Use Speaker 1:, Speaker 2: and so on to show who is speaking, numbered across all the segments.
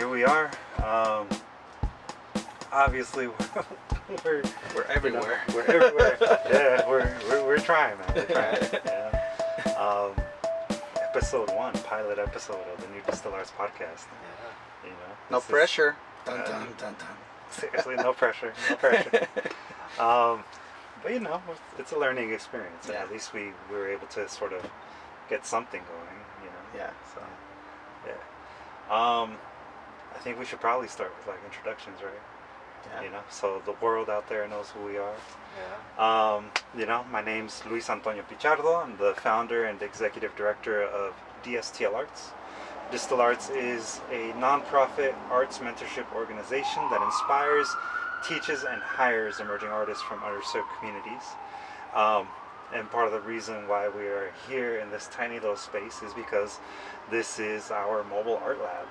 Speaker 1: here we are. Obviously, we're
Speaker 2: everywhere.
Speaker 1: We're everywhere. Yeah, we're trying, man. We're trying. Yeah. Episode 1, pilot episode of the new DSTL Arts-cast.
Speaker 2: Yeah.
Speaker 1: You know,
Speaker 2: No pressure. Dun, dun, dun, dun.
Speaker 1: Seriously, no pressure. No pressure. But you know, it's a learning experience, and at least we were able to sort of get something going. You know.
Speaker 2: Yeah.
Speaker 1: So, yeah. I think we should probably start with like introductions, right?
Speaker 2: Yeah.
Speaker 1: You know, so the world out there knows who we are.
Speaker 2: Yeah.
Speaker 1: You know, my name's Luis Antonio Pichardo. I'm the founder and executive director of DSTL Arts. DSTL Arts is a non-profit arts mentorship organization that inspires, teaches, and hires emerging artists from underserved communities. And part of the reason why we are here in this tiny little space is because this is our mobile art lab.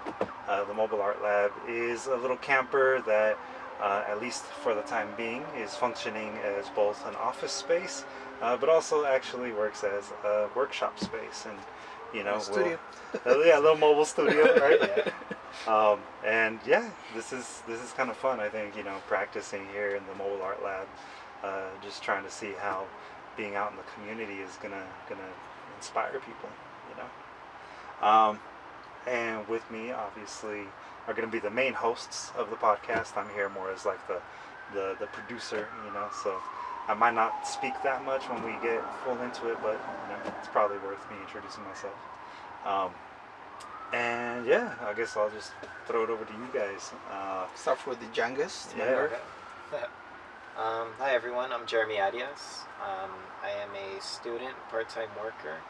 Speaker 1: The mobile art lab is a little camper that, at least for the time being, is functioning as both an office space, but also actually works as a workshop space. And you know,
Speaker 2: studio.
Speaker 1: Yeah, a little mobile studio, right?
Speaker 2: Yeah.
Speaker 1: And yeah, this is kind of fun. I think, you know, practicing here in the mobile art lab, just trying to see how being out in the community is gonna inspire people, you know. And with me, obviously, are gonna be the main hosts of the podcast. I'm here more as like the producer, you know. So I might not speak that much when we get full into it, but you know, it's probably worth me introducing myself. And yeah, I guess I'll just throw it over to you guys.
Speaker 2: Start with the youngest
Speaker 1: Yeah.
Speaker 2: member.
Speaker 3: Hi everyone, I'm Jaramillo. Adias. I am a student, part-time worker.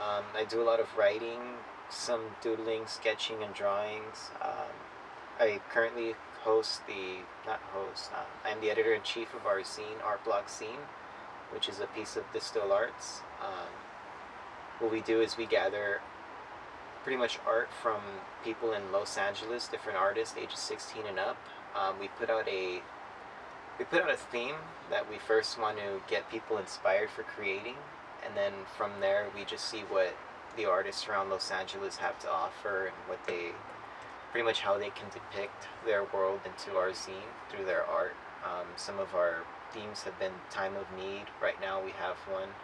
Speaker 3: I do a lot of writing, some doodling, sketching, and drawings. I currently I'm the editor-in-chief of our zine, art blog Zine, which is a piece of DSTL Arts. What we do is we gather pretty much art from people in Los Angeles, different artists, ages 16 and up. We put out a theme that we first want to get people inspired for creating, and then from there we just see what the artists around Los Angeles have to offer and what they, pretty much how they can depict their world into our zine through their art. Some of our themes have been time of need. Right now we have one.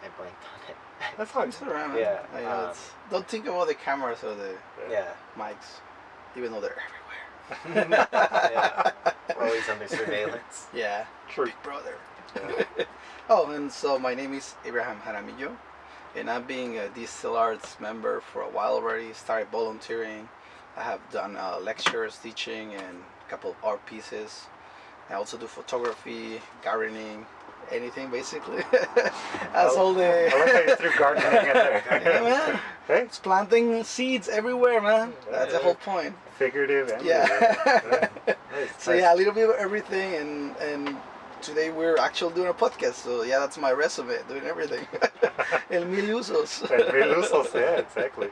Speaker 3: I blanked on it.
Speaker 1: That's fine.
Speaker 2: It's alright, man.
Speaker 3: Yeah,
Speaker 2: I know, don't think about the cameras or the
Speaker 3: Yeah.
Speaker 2: mics, even though they're everywhere.
Speaker 3: Yeah. We're always under surveillance.
Speaker 2: Yeah.
Speaker 1: True.
Speaker 2: Big brother.
Speaker 3: Yeah.
Speaker 2: Oh, and so my name is Jaramillo, and I've been a DSTL Arts member for a while already. Started volunteering. I have done lectures, teaching, and a couple of art pieces. I also do photography, gardening, anything basically. That's all the.
Speaker 1: I like how you threw gardening in there.
Speaker 2: Yeah, man.
Speaker 1: Hey?
Speaker 2: It's planting seeds everywhere, man. That's the whole point.
Speaker 1: Figurative and
Speaker 2: Yeah.
Speaker 1: Nice.
Speaker 2: So yeah, a little bit of everything, and today we're actually doing a podcast. So yeah, that's my resume, doing everything. El mil usos.
Speaker 1: Yeah, exactly.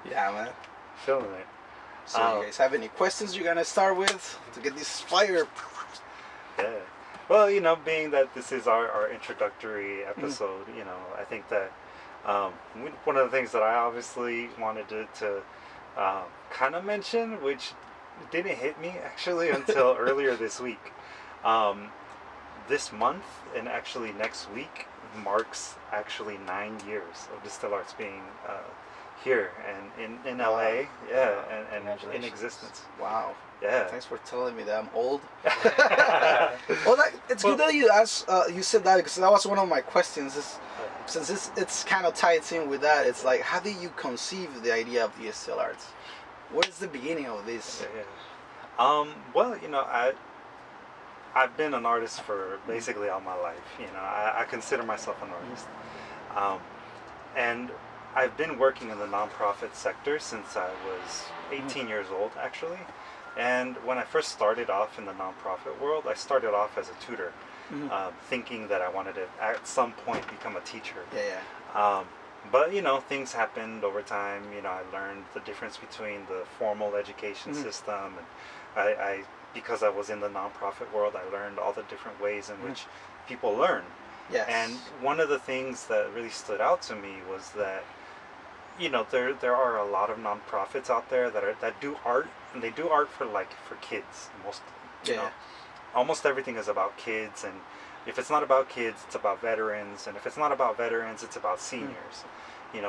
Speaker 2: Yeah, man.
Speaker 1: Feeling it.
Speaker 2: So you guys have any questions you're gonna start with to get this fire?
Speaker 1: Yeah. Well, you know, being that this is our introductory episode, you know, I think that one of the things that I obviously wanted to kind of mention, which didn't hit me actually until earlier this week. This month and actually next week marks actually 9 years of DSTL Arts being here and in LA,
Speaker 2: Wow.
Speaker 1: yeah, and in
Speaker 3: Congratulations.
Speaker 1: existence.
Speaker 2: Wow.
Speaker 1: Yeah.
Speaker 2: Thanks for telling me that I'm old. Well, it's good that you asked. You said that because that was one of my questions. Since it's kind of ties in with that. It's like, how did you conceive the idea of DSTL Arts? What is the beginning of this?
Speaker 1: Yeah. Well, you know, I've been an artist for basically all my life. You know, I consider myself an artist, and I've been working in the nonprofit sector since I was 18 years old, actually. And when I first started off in the nonprofit world, I started off as a tutor, thinking that I wanted to at some point become a teacher.
Speaker 2: Yeah.
Speaker 1: But you know, things happened over time. You know, I learned the difference between the formal education system, and I because I was in the nonprofit world, I learned all the different ways in which people learn.
Speaker 2: Yes.
Speaker 1: And one of the things that really stood out to me was that there are a lot of nonprofits out there that do art, and they do art for kids. Most,
Speaker 2: Yeah.
Speaker 1: almost everything is about kids, and if it's not about kids, it's about veterans, and if it's not about veterans, it's about seniors.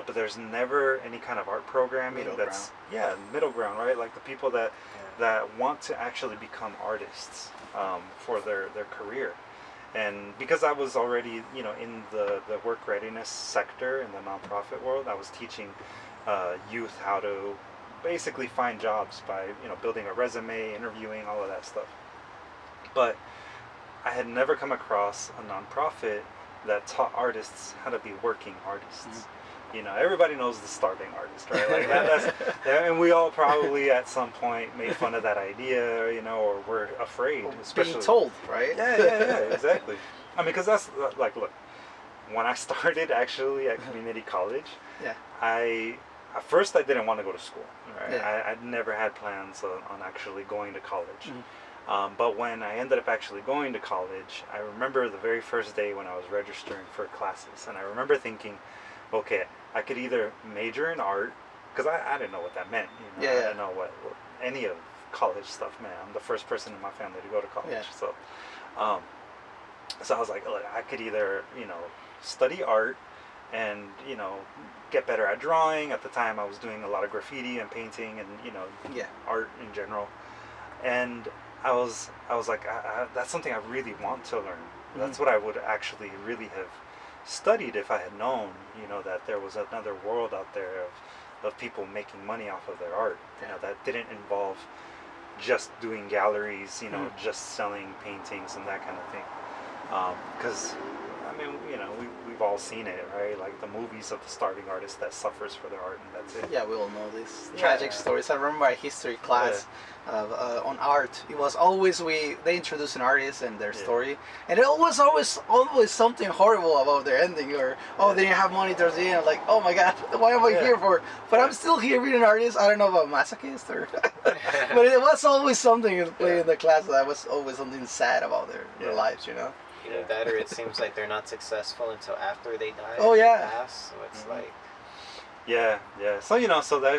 Speaker 1: But there's never any kind of art programming middle ground, right? Like the people that want to actually become artists for their career. And because I was already, in the work readiness sector in the nonprofit world, I was teaching youth how to basically find jobs by, building a resume, interviewing, all of that stuff. But I had never come across a nonprofit that taught artists how to be working artists. Everybody knows the starving artist, right? Like and we all probably at some point made fun of that idea, or we're afraid, especially
Speaker 2: being told, right?
Speaker 1: Yeah, exactly. I mean, because that's like, look, when I started actually at community college, at first I didn't want to go to school, right?
Speaker 2: Yeah.
Speaker 1: I'd never had plans on actually going to college. But when I ended up actually going to college, I remember the very first day when I was registering for classes, and I remember thinking, okay, I could either major in art, because I didn't know what that meant. I didn't know what any of college stuff meant. I'm the first person in my family to go to college. So I was like, look, I could either, study art and, get better at drawing. At the time I was doing a lot of graffiti and painting and, art in general. And I was like, that's something I really want to learn. That's what I would actually really have studied if I had known, that there was another world out there of people making money off of their art, that didn't involve just doing galleries, just selling paintings and that kind of thing. Because, I mean, we've all seen it, right? Like the movies of the starving artist that suffers for their art and that's it.
Speaker 2: Yeah, we all know these tragic stories. I remember my history class on art. It was always they introduce an artist and their story, and it was always something horrible about their ending, or they didn't have money towards the end. Like, oh my God, what am I here for? But I'm still here being an artist. I don't know about masochist or, but it was always something played in the class that was always something sad about their lives,
Speaker 3: Either that, or it seems like they're not successful until after they die.
Speaker 2: Oh yeah.
Speaker 3: Pass, so it's like.
Speaker 1: Yeah. So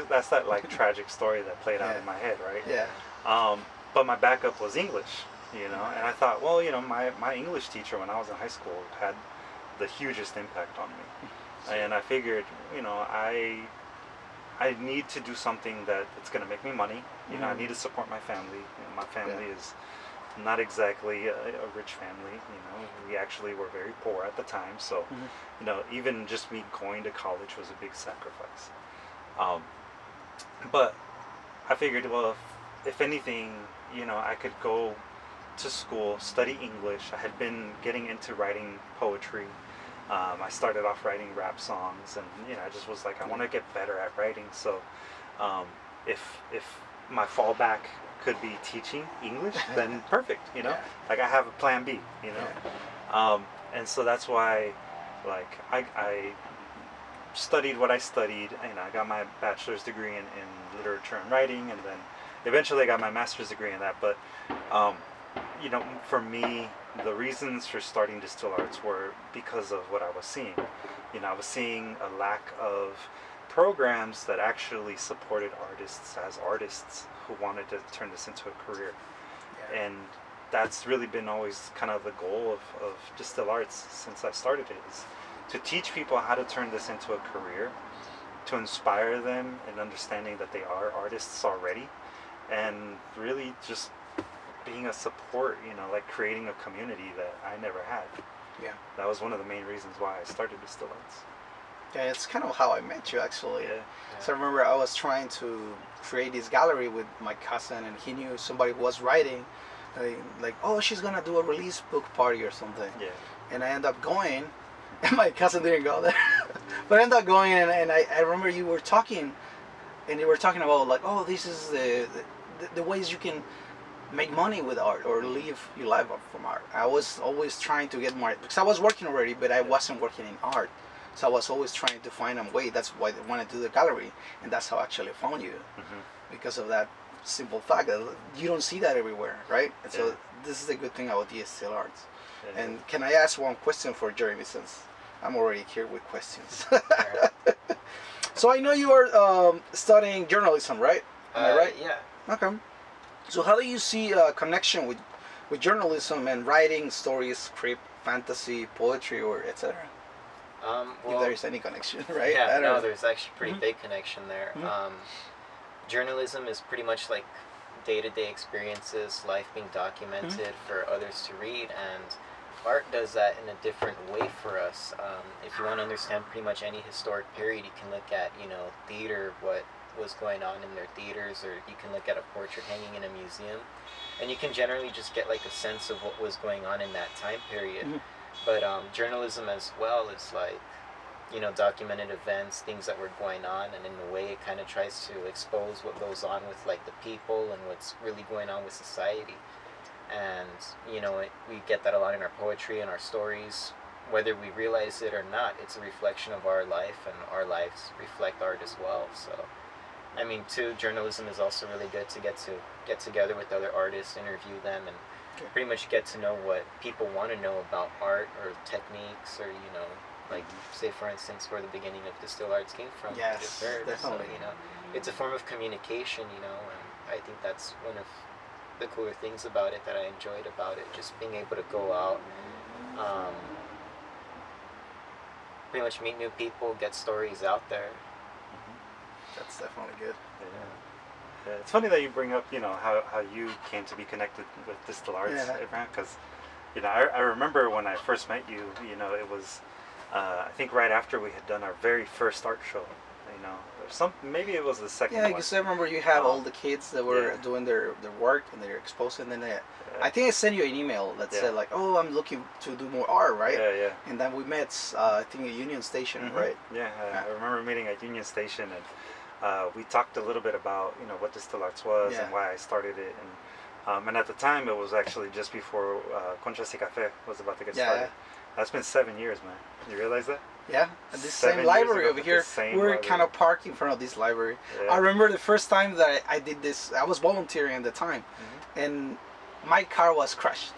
Speaker 1: that's that like tragic story that played out in my head, right?
Speaker 2: Yeah.
Speaker 1: But my backup was English, and I thought, well, my English teacher when I was in high school had the hugest impact on me, and I figured, I need to do something that's going to make me money. I need to support my family. My family is not exactly a rich family. We actually were very poor at the time, so even just me going to college was a big sacrifice. But I figured, well, if anything, I could go to school, study English. I had been getting into writing poetry. I started off writing rap songs, and I just was like, I want to get better at writing. So if my fallback could be teaching English, then perfect, like I have a plan B, and so that's why, like, I studied what I studied, I got my bachelor's degree in literature and writing, and then eventually I got my master's degree in that. But for me, the reasons for starting Distill Arts were because of what I was seeing. I was seeing a lack of programs that actually supported artists as artists who wanted to turn this into a career. And that's really been always kind of the goal of Distill Arts since I started it, is to teach people how to turn this into a career, to inspire them in understanding that they are artists already, and really just being a support, like creating a community that I never had.
Speaker 2: Yeah.
Speaker 1: That was one of the main reasons why I started Distill Arts.
Speaker 2: Yeah, it's kind of how I met you, actually.
Speaker 1: Yeah.
Speaker 2: So I remember I was trying to create this gallery with my cousin, and he knew somebody who was writing, like, oh, she's gonna do a release book party or something.
Speaker 1: Yeah.
Speaker 2: And I ended up going, and my cousin didn't go there. But I ended up going, and I remember you were talking, and you were talking about, like, oh, this is the ways you can make money with art or live your life from art. I was always trying to get more, because I was working already, but I wasn't working in art. So I was always trying to find a way. That's why I wanted to do the gallery, and that's how I actually found you, because of that simple fact that you don't see that everywhere, right? And so this is the good thing about DSTL Arts. And can I ask one question for Jeremy, since I'm already here with questions? So I know you are studying journalism, right? Am I right?
Speaker 3: Yeah.
Speaker 2: Okay. So how do you see a connection with journalism and writing stories, script, fantasy, poetry, or etc.?
Speaker 3: Well,
Speaker 2: If there is any connection, right? I
Speaker 3: yeah,
Speaker 2: don't
Speaker 3: no,
Speaker 2: know.
Speaker 3: there's actually a pretty big connection there. Journalism is pretty much like day-to-day experiences, life being documented for others to read, and art does that in a different way for us. If you want to understand pretty much any historic period, you can look at, theater, what was going on in their theaters, or you can look at a portrait hanging in a museum, and you can generally just get like a sense of what was going on in that time period. But journalism as well is like, documented events, things that were going on, and in a way it kind of tries to expose what goes on with like the people and what's really going on with society. And we get that a lot in our poetry and our stories. Whether we realize it or not, it's a reflection of our life, and our lives reflect art as well. So I mean, too, journalism is also really good to get together with other artists, interview them, and pretty much get to know what people want to know about art or techniques, or like, say for instance, where the beginning of Distill Arts came from.
Speaker 2: Yes, definitely.
Speaker 3: So it's a form of communication, and I think that's one of the cooler things about it that I enjoyed about it, just being able to go out, pretty much meet new people, get stories out there.
Speaker 2: That's definitely good.
Speaker 1: Yeah. It's funny that you bring up, how you came to be connected with Distill Arts, Abraham, because, I remember when I first met you, it was, I think right after we had done our very first art show, maybe it was the second one.
Speaker 2: Yeah, because I remember you had all the kids that were doing their work, and they're exposing, and then I think I sent you an email that said like, oh, I'm looking to do more art, right?
Speaker 1: Yeah.
Speaker 2: And then we met, I think, at Union Station, right?
Speaker 1: Yeah, I remember meeting at Union Station, and we talked a little bit about what Distill Arts was and why I started it, and at the time it was actually just before Conchas y Café was about to get started. That's been 7 years, man. You realize that?
Speaker 2: Yeah, at this same library over here. We're kind of parked in front of this library. I remember the first time that I did this, I was volunteering at the time, and my car was crushed.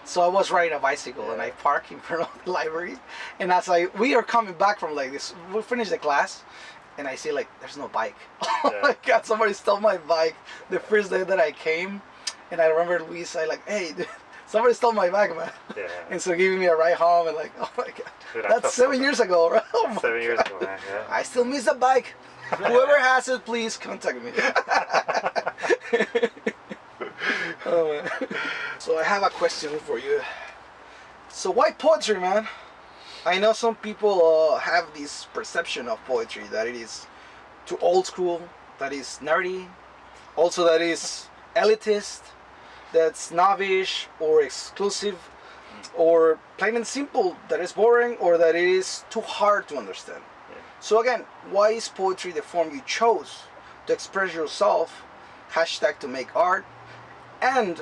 Speaker 2: So I was riding a bicycle, and I parked in front of the library, and as we are coming back from like this, we finished the class, and I see like, there's no bike. Oh my God, somebody stole my bike the first day that I came, and I remember Luis, I like, hey, dude, somebody stole my bike, man. Yeah. And so giving me a ride home, and like, oh my God. Dude, that's 7 years ago, right? Oh
Speaker 1: 7 years ago, man, yeah.
Speaker 2: I still miss the bike. Whoever has it, please contact me. Oh, man. So I have a question for you. So why poetry, man? I know some people have this perception of poetry that it is too old school, that is nerdy, also that is elitist, that's snobbish or exclusive, or plain and simple, that is boring, or that it is too hard to understand. So again, why is poetry the form you chose to express yourself, hashtag to make art, and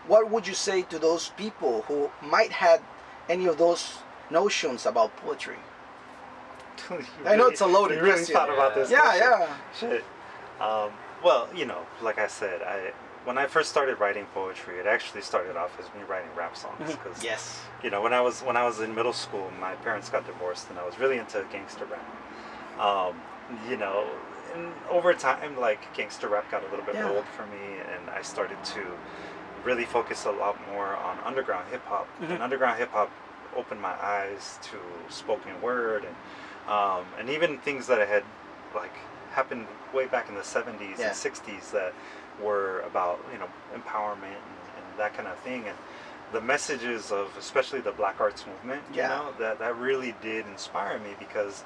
Speaker 2: what would you say to those people who might have any of those notions about poetry? I know it's a loaded question.
Speaker 1: You really thought about this.
Speaker 2: Yeah.
Speaker 1: Shit. Well, like I said, when I first started writing poetry, it actually started off as me writing rap songs. Cause,
Speaker 2: yes.
Speaker 1: When I was in middle school, my parents got divorced, and I was really into gangster rap. And over time, like, gangster rap got a little bit old for me, and I started to really focus a lot more on underground hip hop. And underground hip hop opened my eyes to spoken word, and even things that had like happened way back in the 70s and 60s that were about empowerment and that kind of thing, and the messages of especially the Black Arts movement. That really did inspire me, because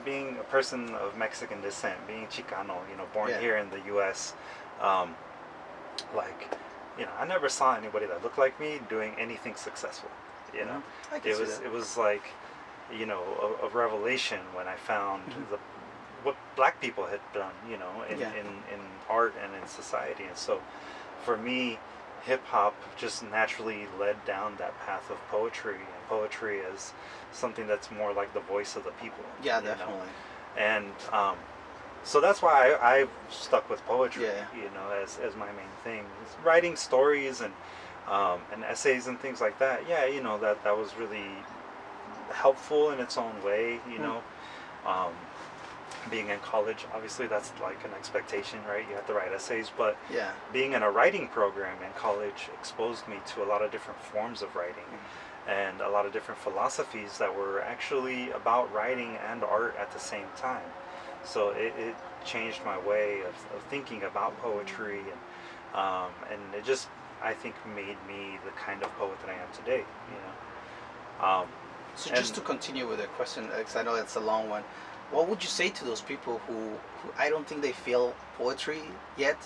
Speaker 1: being a person of Mexican descent, being Chicano, born here in the U.S., I never saw anybody that looked like me doing anything successful. It was like, a revelation when I found what Black people had done, in art and in society. And so, for me, hip hop just naturally led down that path of poetry, and poetry as something that's more like the voice of the people. Yeah, definitely. And so that's why I stuck with poetry, as my main thing. It's writing stories and essays and things like that. Yeah, that was really helpful in its own way, being in college, obviously that's like an expectation, right? You have to write essays, but
Speaker 2: Yeah.
Speaker 1: being in a writing program in college exposed me to a lot of different forms of writing and a lot of different philosophies that were actually about writing and art at the same time. So it changed my way of thinking about poetry, and it just, I think, made me the kind of poet that I am today, you know.
Speaker 2: So
Speaker 1: And-
Speaker 2: just to continue with the question, because I know it's a long one, what would you say to those people who I don't think they feel poetry yet?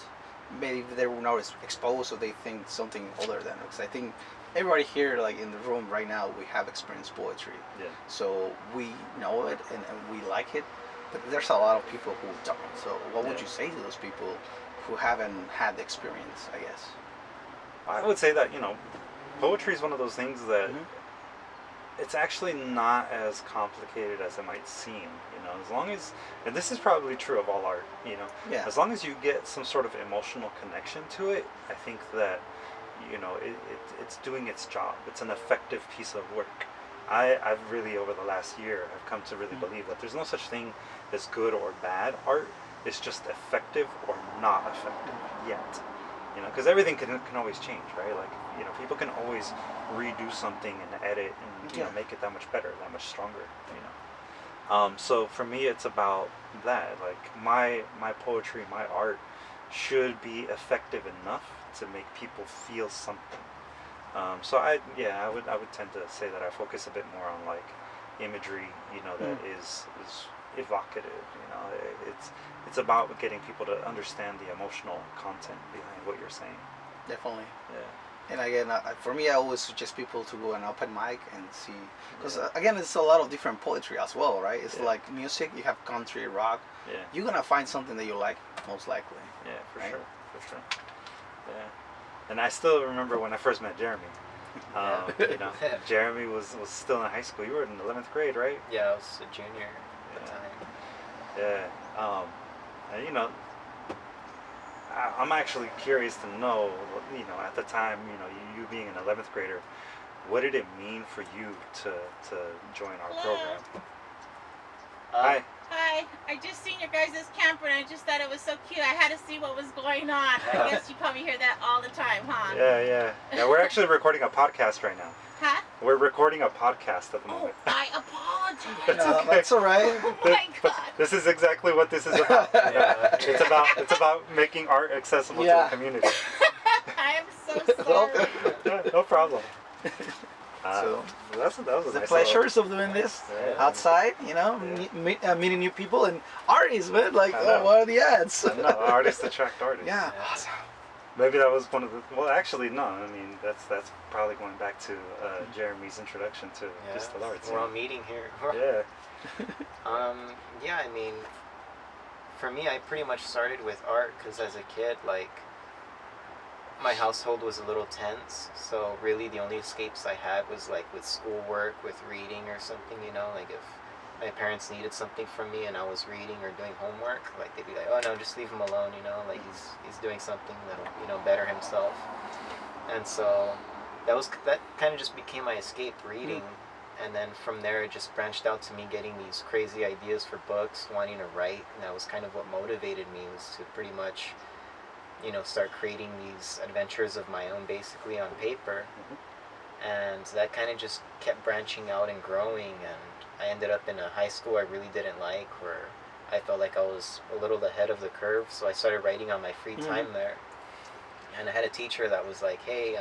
Speaker 2: Maybe they were not exposed, or they think something other than. Because I think everybody here, like in the room right now, we have experienced poetry,
Speaker 1: Yeah.
Speaker 2: so we know it and we like it. But there's a lot of people who don't. So what would
Speaker 1: Yeah.
Speaker 2: you say to those people who haven't had the experience? I guess.
Speaker 1: I would say that, you know, poetry is one of those things that
Speaker 2: Mhm.
Speaker 1: it's actually not as complicated as it might seem, you know, as long as, and this is probably true of all art, you know,
Speaker 2: Yeah.
Speaker 1: as long as you get some sort of emotional connection to it, I think that, you know, it's doing its job. It's an effective piece of work. I've really, over the last year, have come to really believe that there's no such thing as good or bad art. It's just effective or not effective yet. You know, because everything can always change, right? Like, you know, people can always redo something and edit and, you know,
Speaker 2: Yeah.
Speaker 1: make it that much better, that much stronger, you know. So for me, it's about that. Like, my poetry, my art should be effective enough to make people feel something. So I would tend to say that I focus a bit more on like imagery, you know, that is evocative. You know, it's about getting people to understand the emotional content behind what you're saying.
Speaker 2: Definitely.
Speaker 1: Yeah.
Speaker 2: And again, for me, I always suggest people to go an open mic and see, because again, it's a lot of different poetry as well, right? It's
Speaker 1: Yeah.
Speaker 2: like music. You have country, rock.
Speaker 1: Yeah.
Speaker 2: You're gonna find something that you like, most likely.
Speaker 1: Yeah, for
Speaker 2: Right.
Speaker 1: sure, for sure. Yeah. And I still remember when I first met Jeremy. You know, Jeremy was still in high school. You were in 11th grade, right?
Speaker 3: Yeah, I was a junior at the
Speaker 1: Yeah.
Speaker 3: time.
Speaker 1: Yeah. And, you know, I'm actually curious to know, you know, at the time, you know, you being an 11th grader, what did it mean for you to join our program? Hi.
Speaker 4: Hi, I just seen your guys' camper and I just thought it was so cute. I had to see what was going on. I guess you probably hear that all the time, huh?
Speaker 1: Yeah. We're actually recording a podcast right now.
Speaker 4: Huh?
Speaker 1: We're recording a podcast at the
Speaker 4: Oh,
Speaker 1: moment.
Speaker 4: I apologize.
Speaker 1: It's
Speaker 2: No,
Speaker 1: okay.
Speaker 2: that's all right.
Speaker 4: Oh my
Speaker 1: But
Speaker 4: God.
Speaker 1: this is exactly what this is about.
Speaker 3: Yeah.
Speaker 1: It's about making art accessible to
Speaker 2: Yeah.
Speaker 1: the community.
Speaker 4: I am so
Speaker 2: Welcome.
Speaker 4: sorry.
Speaker 1: Yeah, no problem.
Speaker 2: So,
Speaker 1: that was a
Speaker 2: the
Speaker 1: nice
Speaker 2: pleasures of doing this
Speaker 1: Yeah.
Speaker 2: outside, you know,
Speaker 1: Yeah.
Speaker 2: meeting new people and artists, man. Like,
Speaker 1: I know.
Speaker 2: what are the ads?
Speaker 1: little, no, artists attract artists.
Speaker 2: Yeah.
Speaker 3: Yeah.
Speaker 2: Awesome.
Speaker 1: Maybe that was one of the. Well, actually, no. I mean, that's probably going back to Jeremy's introduction to DSTL Arts.
Speaker 3: We're all meeting here.
Speaker 1: Yeah.
Speaker 3: Yeah, I mean, for me, I pretty much started with art because as a kid, like, my household was a little tense. So really, the only escapes I had was like with schoolwork, with reading or something. You know, like if my parents needed something from me and I was reading or doing homework, like they'd be like, "Oh no, just leave him alone." You know, like he's doing something that'll better himself. And so that kind of just became my escape, reading. And then from there, it just branched out to me getting these crazy ideas for books, wanting to write, and that was kind of what motivated me, was to pretty much, start creating these adventures of my own, basically on paper. And that kind of just kept branching out and growing, and I ended up in a high school I really didn't like, where I felt like I was a little ahead of the curve, so I started writing on my free time there. And I had a teacher that was like, "Hey,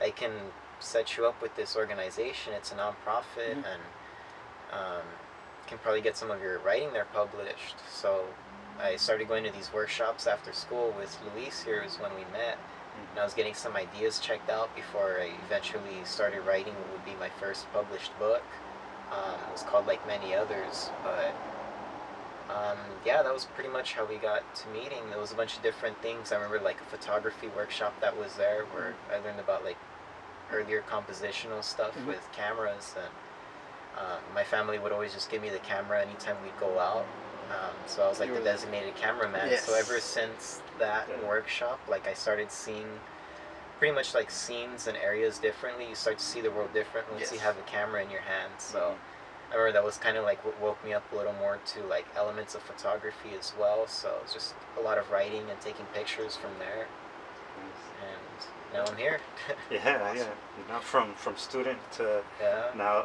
Speaker 3: I can set you up with this organization. It's a nonprofit, and can probably get some of your writing there published." So I started going to these workshops after school with Luis. Here is when we met, and I was getting some ideas checked out before I eventually started writing what would be my first published book. It was called Like Many Others, but yeah, that was pretty much how we got to meeting. There was a bunch of different things. I remember like a photography workshop that was there where I learned about like earlier compositional stuff with cameras, and my family would always just give me the camera anytime we'd go out. So I was like the designated cameraman.
Speaker 2: Yes.
Speaker 3: So ever since that workshop, like I started seeing pretty much like scenes and areas differently. You start to see the world different once you have a camera in your hand. So I remember that was kind of like what woke me up a little more to like elements of photography as well. So it's just a lot of writing and taking pictures from there. And now I'm here.
Speaker 1: Yeah,
Speaker 2: Awesome.
Speaker 1: yeah. You know, from student to
Speaker 3: Yeah.
Speaker 1: now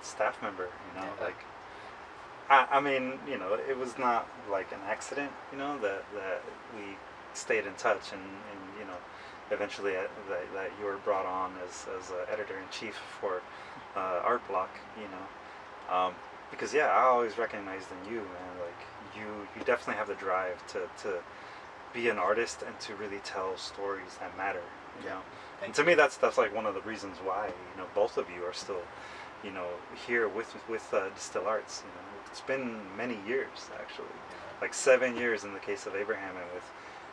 Speaker 1: staff member. You know,
Speaker 3: Yeah.
Speaker 1: like I mean, you know, it was not like an accident. You know that we stayed in touch and you know, eventually that you were brought on as editor in chief for Art Block. You know, because yeah, I always recognized in you, man. Like you definitely have the drive to be an artist and to really tell stories that matter. You know. And to me, that's like one of the reasons why, you know, both of you are still, you know, here with DSTL Arts. You know, it's been many years actually, like 7 years in the case of Abraham, and with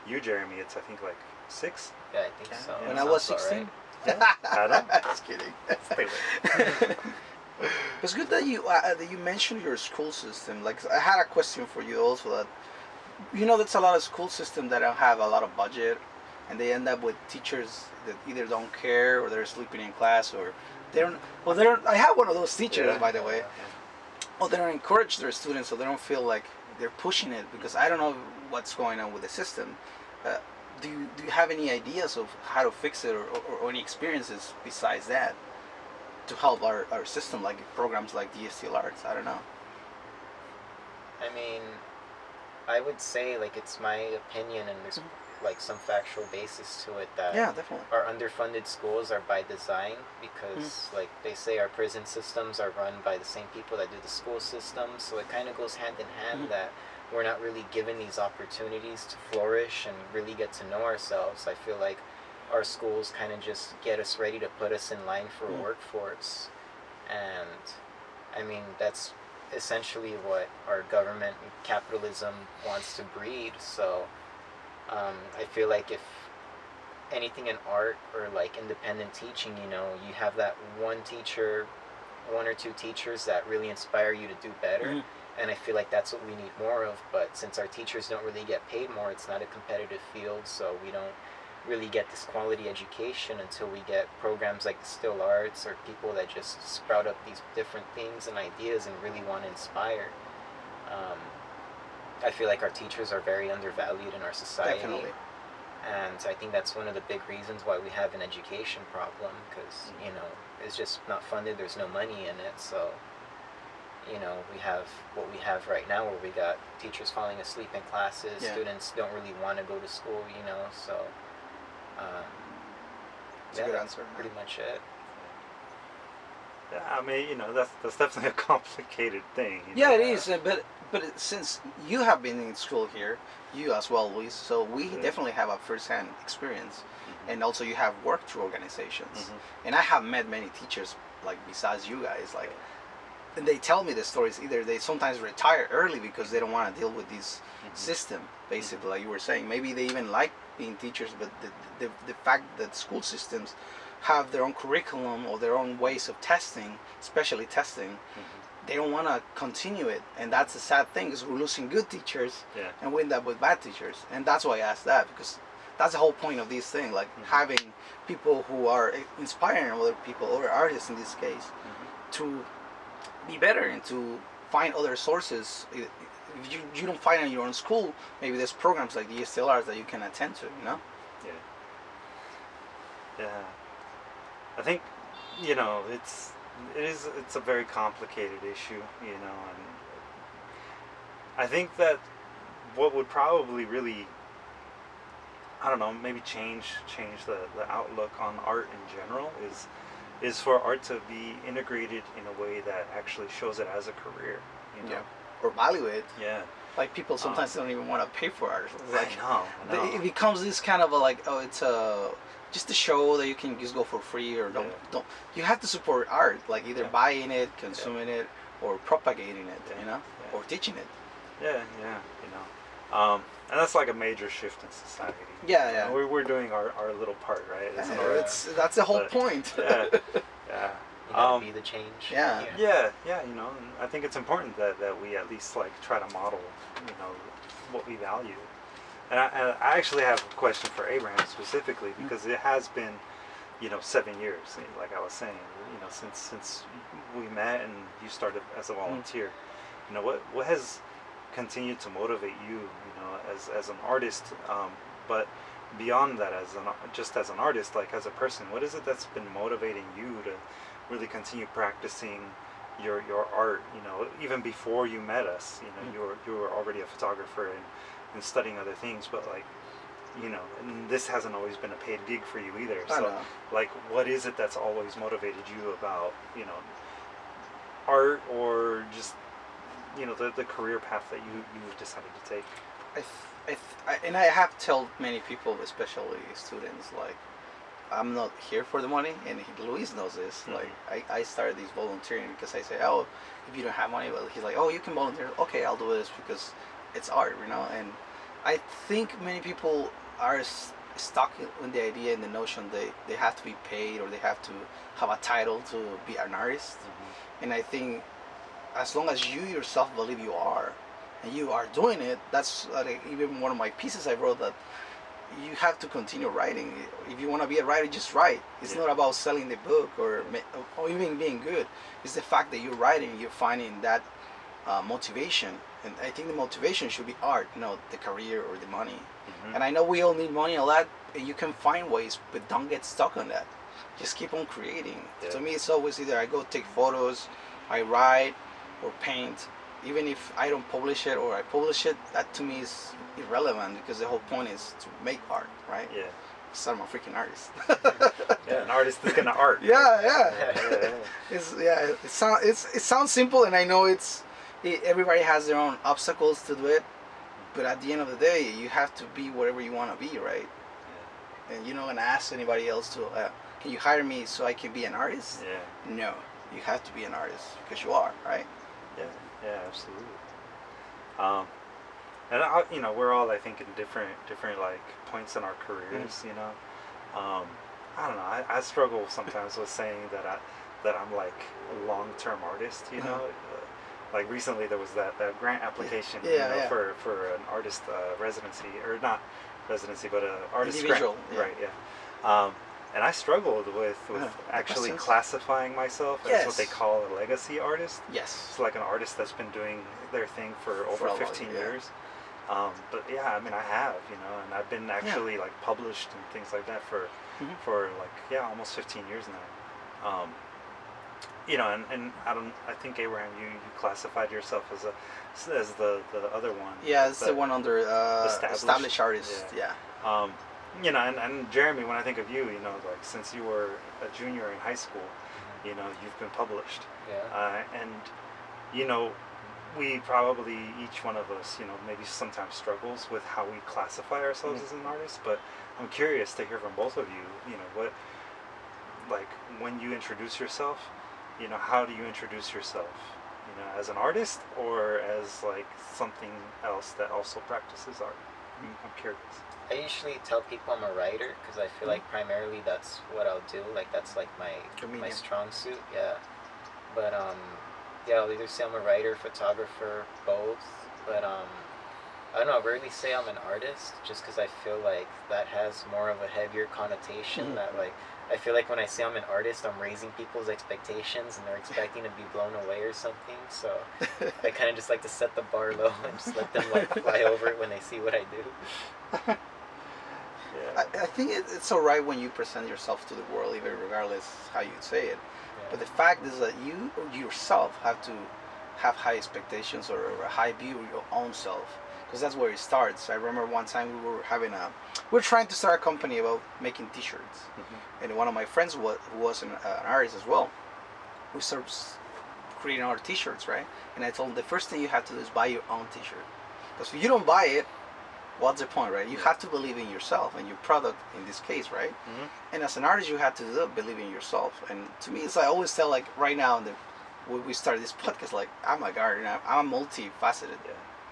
Speaker 1: you, Jeremy, it's I think like 6.
Speaker 3: Yeah, I think so.
Speaker 2: When
Speaker 3: That
Speaker 2: I was
Speaker 3: sounds about
Speaker 2: 16.
Speaker 3: right.
Speaker 1: I know.
Speaker 2: Just kidding.
Speaker 1: Stay away.
Speaker 2: It's good that you mentioned your school system. Like I had a question for you also that you know that's a lot of school systems that don't have a lot of budget, and they end up with teachers that either don't care or they're sleeping in class or they don't. Well, they're. I have one of those teachers,
Speaker 1: Yeah.
Speaker 2: by the way. Oh, they don't encourage their students, so they don't feel like they're pushing it because I don't know what's going on with the system. Do you have any ideas of how to fix it or any experiences besides that to help our system, like programs like DSTL Arts? I don't know.
Speaker 3: I mean, I would say like it's my opinion, and there's like some factual basis to it that
Speaker 2: Yeah, definitely.
Speaker 3: our underfunded schools are by design because like they say our prison systems are run by the same people that do the school systems, so it kind of goes hand in hand that we're not really given these opportunities to flourish and really get to know ourselves. I feel like our schools kind of just get us ready to put us in line for a workforce, and I mean that's essentially what our government and capitalism wants to breed. So I feel like if anything in art or like independent teaching, you know, you have that one teacher, one or two teachers that really inspire you to do better. And I feel like that's what we need more of. But since our teachers don't really get paid more, it's not a competitive field, so we don't really get this quality education until we get programs like DSTL Arts or people that just sprout up these different things and ideas and really want to inspire. I feel like our teachers are very undervalued in our society.
Speaker 2: Definitely.
Speaker 3: And I think that's one of the big reasons why we have an education problem, because, you know, it's just not funded, there's no money in it, so, you know, we have what we have right now where we got teachers falling asleep in classes, students don't really want to go to school, you know, so,
Speaker 2: That's a good answer.
Speaker 3: pretty much it.
Speaker 1: Yeah, I mean, you know, that's definitely a complicated thing. You
Speaker 2: Yeah,
Speaker 1: know?
Speaker 2: it is. But since you have been in school here, you as well, Luis, so we definitely have a first-hand experience, and also you have worked through organizations, and I have met many teachers like besides you guys, like, and they tell me the stories. Either they sometimes retire early because they don't want to deal with this system, basically, like you were saying. Maybe they even like being teachers, but the fact that school systems have their own curriculum or their own ways of testing, especially testing, they don't want to continue it, and that's a sad thing because we're losing good teachers and we end up with bad teachers. And that's why I asked that, because that's the whole point of this thing, like having people who are inspiring other people, other artists in this case, to be better and to find other sources. If you don't find it in your own school, maybe there's programs like the DSTL Arts that you can attend to, you know?
Speaker 1: Yeah. I think, you know, it's a very complicated issue, you know, and I think that what would probably really, I don't know, maybe change the outlook on art in general is for art to be integrated in a way that actually shows it as a career, you know?
Speaker 2: Or value it.
Speaker 1: Yeah.
Speaker 2: Like people sometimes don't even want to pay for art. It's like,
Speaker 1: I know.
Speaker 2: it becomes this kind of a like, oh, it's just a show that you can just go for free or don't. You have to support art, like either buying it, consuming it, or propagating it, you know, or teaching it.
Speaker 1: Yeah, you know. And that's like a major shift in society.
Speaker 2: Yeah,
Speaker 1: You know, we're doing our little part, right?
Speaker 2: That's the whole point.
Speaker 1: Yeah.
Speaker 3: You gotta be the change.
Speaker 2: Yeah.
Speaker 1: Yeah, you know, and I think it's important that we at least like try to model, you know, what we value. And I actually have a question for Abraham specifically, because it has been, 7 years. Like I was saying, since we met and you started as a volunteer, what has continued to motivate you, as an artist, but beyond that, just as an artist, like as a person, what is it that's been motivating you to really continue practicing your art? Even before you met us, you were already a photographer and studying other things, but like, and this hasn't always been a paid gig for you either. So, like, what is it that's always motivated you about, art, or just, the career path that you've decided to take?
Speaker 2: And I have told many people, especially students, like, I'm not here for the money, and Luis knows this.
Speaker 1: Mm-hmm.
Speaker 2: Like, I started this volunteering because I say, oh, if you don't have money, well, he's like, oh, you can volunteer. Okay, I'll do this because it's art, and I think many people are stuck in the idea and the notion they have to be paid or they have to have a title to be an artist.
Speaker 1: Mm-hmm.
Speaker 2: And I think as long as you yourself believe you are, and you are doing it, that's even one of my pieces I wrote, that you have to continue writing. If you want to be a writer, just write. It's not about selling the book or even being good. It's the fact that you're writing, you're finding that motivation. And I think the motivation should be art, not the career or the money.
Speaker 1: Mm-hmm.
Speaker 2: And I know we all need money a lot, and you can find ways, but don't get stuck on that. Just keep on creating.
Speaker 1: Yeah.
Speaker 2: To me, it's always either I go take photos, I write, or paint. Even if I don't publish it or I publish it, that to me is irrelevant, because the whole point is to make art, right?
Speaker 1: Yeah.
Speaker 2: So I'm a freaking artist.
Speaker 1: Yeah, an artist is gonna art.
Speaker 2: Yeah.
Speaker 1: Yeah.
Speaker 2: It sounds simple, and I know everybody has their own obstacles to do it, but at the end of the day, you have to be whatever you want to be, right?
Speaker 1: Yeah.
Speaker 2: And you're not gonna ask anybody else to, can you hire me so I can be an artist?
Speaker 1: Yeah.
Speaker 2: No, you have to be an artist because you are, right?
Speaker 1: Yeah, absolutely. And we're all, I think, in different like points in our careers.
Speaker 2: Mm-hmm.
Speaker 1: I don't know. I struggle sometimes with saying that I'm like a long-term artist. Like recently there was that grant application for an artist residency, or not residency, but an artist
Speaker 2: individual
Speaker 1: grant. Right. Yeah. And I struggled with actually classifying myself as what they call a legacy artist.
Speaker 2: Yes.
Speaker 1: It's like an artist that's been doing their thing for over 15 years. But yeah, I mean, I have, and I've been actually like published and things like that for like almost 15 years now. And I think, Abraham, you classified yourself as the other one.
Speaker 2: Yeah, it's the one under established artist. Yeah.
Speaker 1: And Jeremy, when I think of you, like since you were a junior in high school, you've been published.
Speaker 3: Yeah.
Speaker 1: And we probably, each one of us, maybe sometimes struggles with how we classify ourselves as an artist. But I'm curious to hear from both of you. What, like, when you introduce yourself, how do you introduce yourself? As an artist or as like something else that also practices art? I'm curious.
Speaker 3: I usually tell people I'm a writer because I feel like primarily that's what I'll do. Like that's like my strong suit. Yeah. But I'll either say I'm a writer, photographer, both. But I don't know. I rarely say I'm an artist just because I feel like that has more of a heavier connotation. That like I feel like when I say I'm an artist, I'm raising people's expectations and they're expecting to be blown away or something. So I kind of just like to set the bar low and just let them like fly over it when they see what I do.
Speaker 2: I think it's alright when you present yourself to the world, even regardless how you say it.
Speaker 3: Yeah.
Speaker 2: But the fact is that you yourself have to have high expectations or a high view of your own self, because that's where it starts. I remember one time we were trying to start a company about making T-shirts, and one of my friends who was an artist as well. We started creating our T-shirts, right? And I told him the first thing you have to do is buy your own T-shirt, because if you don't buy it, what's the point, right? You have to believe in yourself and your product in this case, right? And as an artist, you have to believe in yourself. And to me, it's I always tell, like right now, when we started this podcast, like I'm a gardener, I'm a multifaceted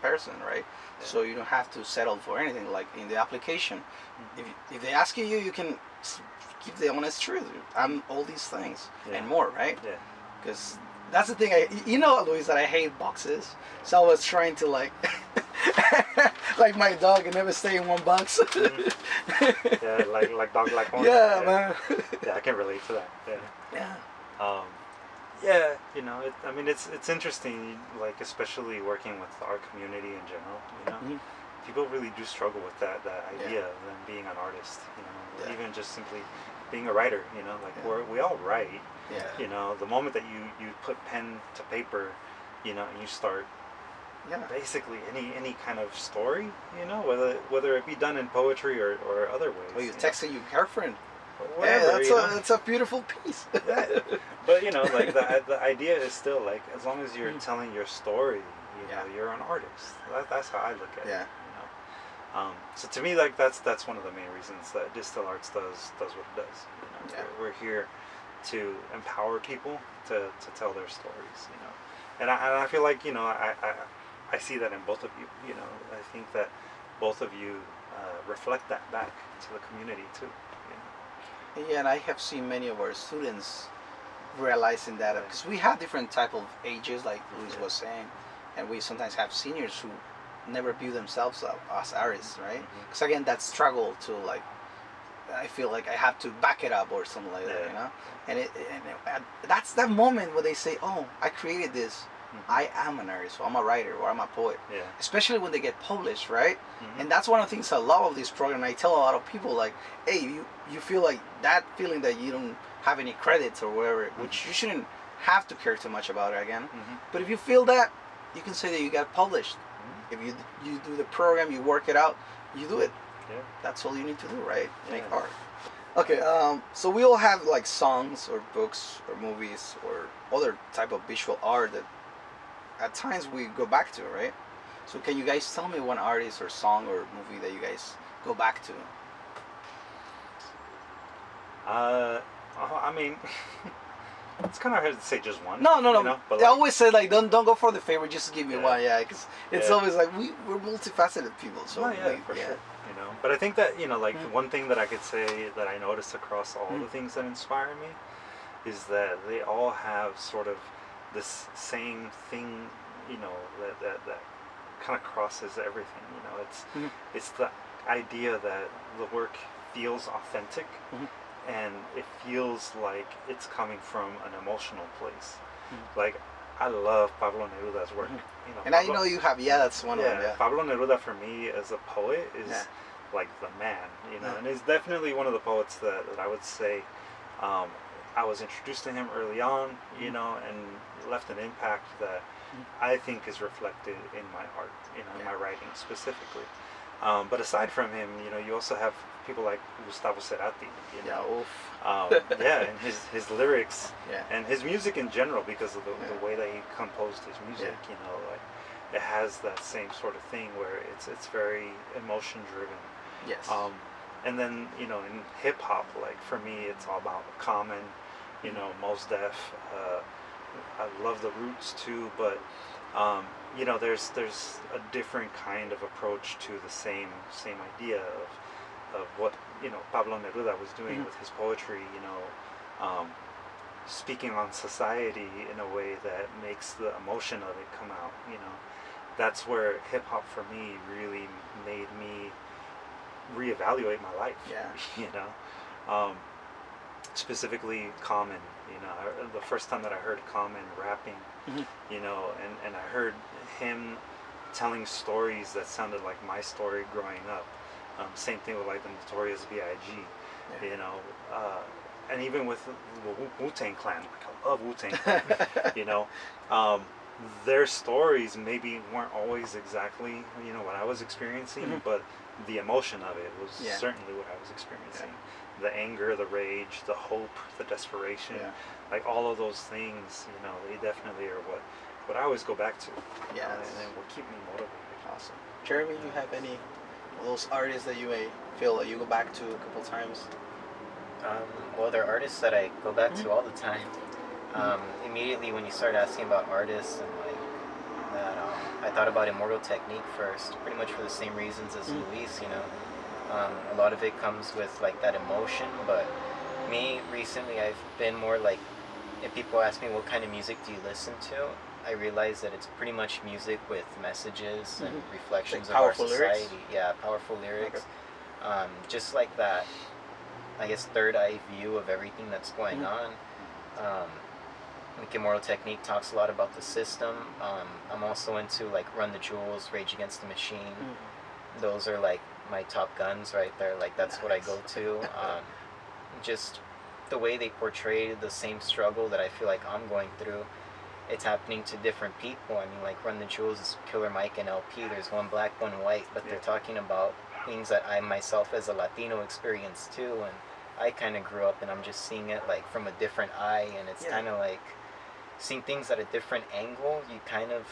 Speaker 2: person, right? Yeah. So you don't have to settle for anything. Like in the application, if they ask you, you can give the honest truth. I'm all these things and more, right? Yeah. Because that's the thing. Luis, that I hate boxes. So I was trying to like Like my dog, it never stay in one box.
Speaker 1: Yeah, like dog like one.
Speaker 2: Yeah, man.
Speaker 1: Yeah, I can relate to that. Yeah.
Speaker 2: Yeah.
Speaker 1: Yeah, I mean, it's interesting, like especially working with our community in general.
Speaker 2: Mhm.
Speaker 1: People really do struggle with that idea
Speaker 2: Yeah.
Speaker 1: of them being an artist.
Speaker 2: Yeah.
Speaker 1: Even just simply being a writer. Like
Speaker 2: Yeah.
Speaker 1: we all write.
Speaker 2: Yeah.
Speaker 1: The moment that you put pen to paper, and you start
Speaker 2: Yeah.
Speaker 1: basically any kind of story, whether it be done in poetry or other ways.
Speaker 2: Well, you texted your girlfriend.
Speaker 1: Whatever,
Speaker 2: Yeah, that's a beautiful piece.
Speaker 1: Yeah. But like the idea is still like, as long as you're telling your story, you're an artist. That's how I look at
Speaker 2: Yeah.
Speaker 1: it. So to me, like that's one of the main reasons that DSTL Arts does what it does.
Speaker 2: Yeah.
Speaker 1: We're here to empower people to tell their stories. And I feel like I see that in both of you. I think that both of you reflect that back to the community too.
Speaker 2: Yeah, and I have seen many of our students realizing that, because we have different type of ages, like Luis was saying, and we sometimes have seniors who never view themselves as artists, right? Because again, that struggle to like, I feel like I have to back it up or something like that, and that's that moment where they say, oh, I created this. I am an artist, or I'm a writer, or I'm a poet.
Speaker 1: Yeah.
Speaker 2: Especially when they get published, right? And that's one of the things I love of this program. I tell a lot of people, like, hey, you feel like that feeling that you don't have any credits or whatever, which you shouldn't have to care too much about it again. But if you feel that, you can say that you got published. If you do the program, you work it out, you do it.
Speaker 1: Yeah.
Speaker 2: That's all you need to do, right? Make
Speaker 1: Yeah.
Speaker 2: art. Okay, so we all have like songs or books or movies or other type of visual art that at times we go back to, right? So can you guys tell me one artist or song or movie that you guys go back to?
Speaker 1: I mean, it's kind of hard to say just one.
Speaker 2: No.
Speaker 1: But
Speaker 2: They always say like don't go for the favorite, just give me one, because it's
Speaker 1: Yeah.
Speaker 2: always like we're multifaceted people. So
Speaker 1: for sure. But I think that like one thing that I could say that I noticed across all the things that inspire me is that they all have sort of this same thing, that kind of crosses everything. It's the idea that the work feels authentic, and it feels like it's coming from an emotional place. Like, I love Pablo Neruda's work.
Speaker 2: And I know you have, that's one of them. Yeah.
Speaker 1: Pablo Neruda for me as a poet is like the man, and he's definitely one of the poets that I would say I was introduced to him early on, and left an impact that I think is reflected in my art, in my writing specifically. But aside from him, you also have people like Gustavo Cerati, and his lyrics and his music in general, because of the way that he composed his music, like it has that same sort of thing where it's very emotion driven.
Speaker 2: Yes.
Speaker 1: And then in hip hop, like for me, it's all about Common, Mos Def. I love the Roots too, but there's a different kind of approach to the same idea of what Pablo Neruda was doing with his poetry. Speaking on society in a way that makes the emotion of it come out. That's where hip hop for me really made me reevaluate my life. Specifically Common. The first time that I heard Common rapping, and I heard him telling stories that sounded like my story growing up. Same thing with like the Notorious B.I.G. And even with the Wu-Tang Clan. Like, I love Wu-Tang Clan. Their stories maybe weren't always exactly what I was experiencing, but the emotion of it was certainly what I was experiencing. The anger, the rage, the hope, the desperation, like all of those things, they definitely are what I always go back to. And what keep me motivated.
Speaker 2: Awesome. Jeremy, you have any of those artists that you may feel that you go back to a couple times?
Speaker 3: Well, they're artists that I go back to all the time. Immediately when you start asking about artists and like that, I thought about Immortal Technique first, pretty much for the same reasons as Luis. A lot of it comes with like that emotion, but me recently I've been more like, if people ask me what kind of music do you listen to, I realized that it's pretty much music with messages and reflections
Speaker 2: Like
Speaker 3: of our
Speaker 2: powerful
Speaker 3: society.
Speaker 2: lyrics?
Speaker 3: Yeah, powerful lyrics.
Speaker 2: Okay.
Speaker 3: Just like that, I guess, third eye view of everything that's going on. Like Immortal Technique talks a lot about the system. I'm also into like Run the Jewels, Rage Against the Machine. Those are like my top guns right there. Like that's what I go to. Just the way they portray the same struggle that I feel like I'm going through. It's happening to different people. I mean, like Run the Jewels is Killer Mike and LP. There's one black, one white, but they're talking about things that I myself as a Latino experienced too, and I kind of grew up and I'm just seeing it like from a different eye, and it's kind of like seeing things at a different angle. You kind of,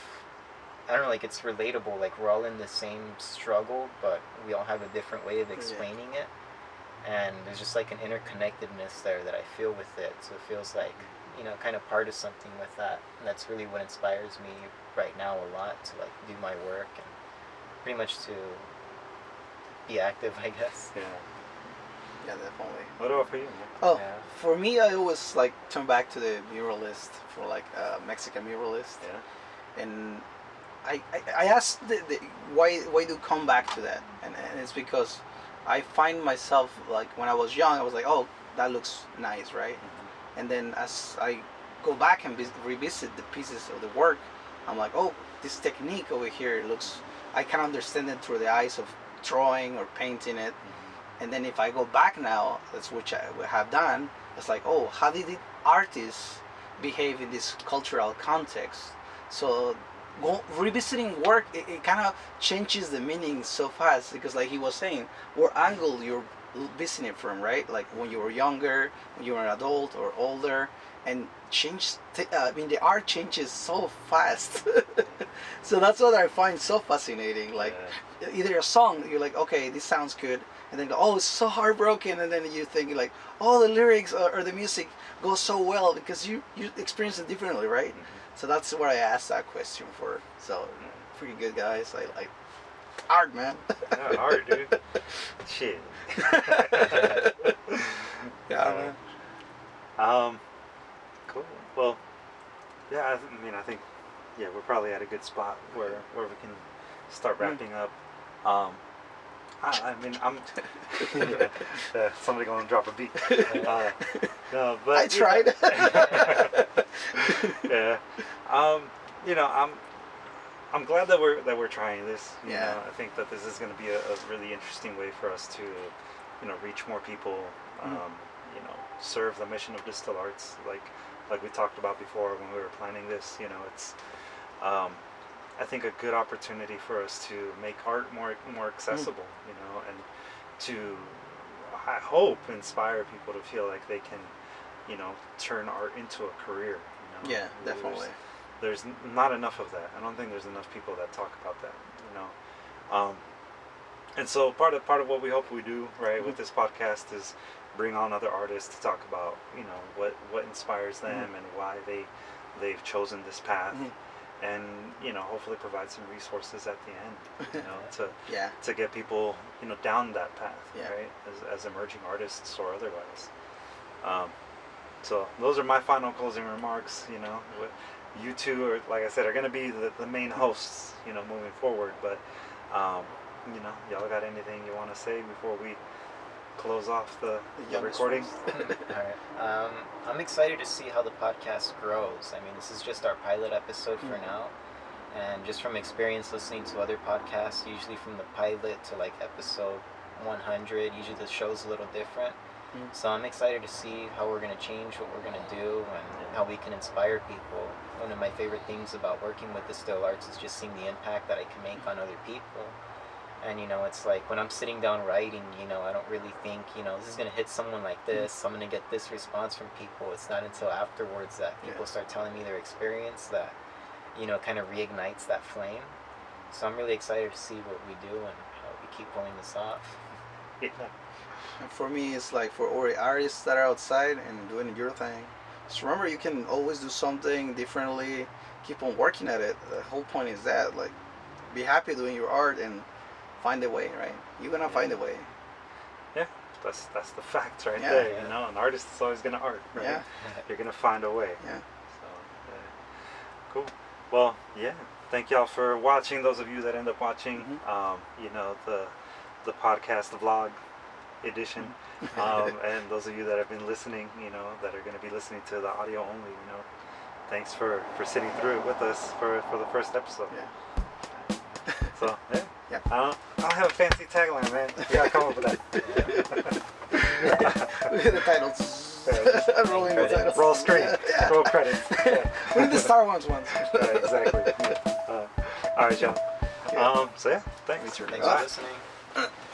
Speaker 3: I don't know, like it's relatable, like we're all in the same struggle, but we all have a different way of explaining it, and there's just like an interconnectedness there that I feel with it, so it feels like, you know, kind of part of something with that, and that's really what inspires me right now a lot, to like do my work and pretty much to be active, I guess.
Speaker 2: Yeah, definitely.
Speaker 1: What about for you?
Speaker 2: Oh, for me, I always like turn back to the muralist, for like Mexican muralist. And I asked why do you come back to that, and it's because I find myself like when I was young, I was like, oh, that looks nice, right? And then as I go back and revisit the pieces of the work, I'm like, oh, this technique over here looks, I can understand it through the eyes of drawing or painting it. And then if I go back now, that's which I have done, it's like, oh, how did the artists behave in this cultural context? So revisiting work, it kind of changes the meaning so fast, because like he was saying, what angle you're visiting from, right? Like when you were younger, when you were an adult or older, and I mean, the art changes so fast. So that's what I find so fascinating. Like either a song, you're like, okay, this sounds good, and then go, oh, it's so heartbroken, and then you think like, oh, the lyrics or the music goes so well because you experience it differently, right? So that's what I asked that question for. So pretty good, guys. I like art, man.
Speaker 1: Yeah, art, dude. Shit.
Speaker 2: Yeah, man.
Speaker 1: Cool. Well, yeah. I mean, I think, yeah, we're probably at a good spot where we can start wrapping up. I mean, I'm somebody gonna drop a beat. No, but
Speaker 2: I tried.
Speaker 1: Yeah. You know, I'm glad that we're trying this. You know, I think that this is going to be a really interesting way for us to, you know, reach more people. You know, serve the mission of DSTL Arts, like we talked about before when we were planning this. You know, it's I think a good opportunity for us to make art more accessible. You know, and to, I hope, inspire people to feel like they can, you know, turn art into a career. You know?
Speaker 2: Yeah, definitely.
Speaker 1: There's not enough of that. I don't think there's enough people that talk about that, you know. And so part of what we hope we do, right, with this podcast is bring on other artists to talk about, you know, what inspires them and why they've chosen this path, and, you know, hopefully provide some resources at the end, you know, to get people, you know, down that path, right, as emerging artists or otherwise. So those are my final closing remarks. You know, you two are, like I said, are going to be the main hosts, you know, moving forward. But, you know, y'all got anything you want to say before we close off the recording?
Speaker 3: All right. I'm excited to see how the podcast grows. I mean, this is just our pilot episode for now. And just from experience listening to other podcasts, usually from the pilot to like episode 100, usually the show's a little different. So I'm excited to see how we're going to change what we're going to do and how we can inspire people. One of my favorite things about working with DSTL Arts is just seeing the impact that I can make on other people. And, you know, it's like when I'm sitting down writing, you know, I don't really think, you know, this is going to hit someone like this. I'm going to get this response from people. It's not until afterwards that people start telling me their experience that, you know, kind of reignites that flame. So I'm really excited to see what we do and how we keep pulling this off.
Speaker 2: And for me, it's like for all the artists that are outside and doing your thing, just remember you can always do something differently. Keep on working at it. The whole point is that, like, be happy doing your art and find a way, right? You're gonna find a way.
Speaker 1: Yeah, that's the fact right there. You know, an artist is always gonna art, right? You're gonna find a way.
Speaker 2: Yeah.
Speaker 1: So, cool. Well, yeah. Thank y'all for watching. Those of you that end up watching, you know, the podcast vlog edition, and those of you that have been listening, you know, that are going to be listening to the audio only, you know, thanks for sitting through it with us for the first episode.
Speaker 2: Yeah.
Speaker 1: So yeah.
Speaker 2: Yeah.
Speaker 1: I don't have a fancy tagline, man. You gotta come up with that.
Speaker 2: We hit the titles. Rolling the titles.
Speaker 1: Roll screen.
Speaker 2: Yeah.
Speaker 1: Roll credits. Yeah.
Speaker 2: We did the Star Wars ones.
Speaker 1: Right, exactly. All right, y'all. So yeah, thanks.
Speaker 3: Thanks for listening.